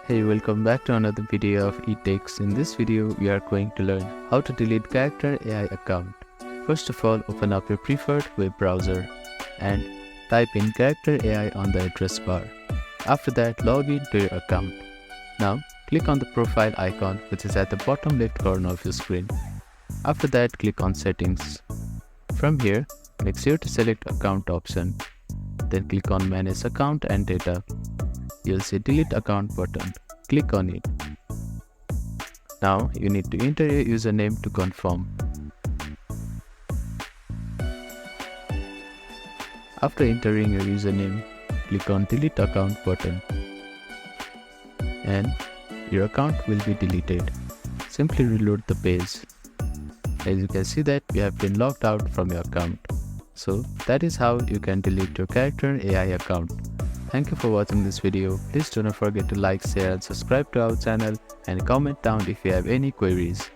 Hey, welcome back to another video of eTechs. In this video, we are going to learn how to delete Character AI account. First of all, open up your preferred web browser and type in Character AI on the address bar. After that, log in to your account. Now, click on the profile icon which is at the bottom left corner of your screen. After that, click on Settings. From here, make sure to select Account option. Then click on Manage Account and Data. You'll see Delete Account button. Click on it. Now you need to enter your username to confirm. After entering your username, click on Delete Account button and your account will be deleted. Simply reload the page. As you can see that we have been logged out from your account. So that is how you can delete your Character AI account. Thank you for watching this video. Please do not forget to like, share and subscribe to our channel and comment down if you have any queries.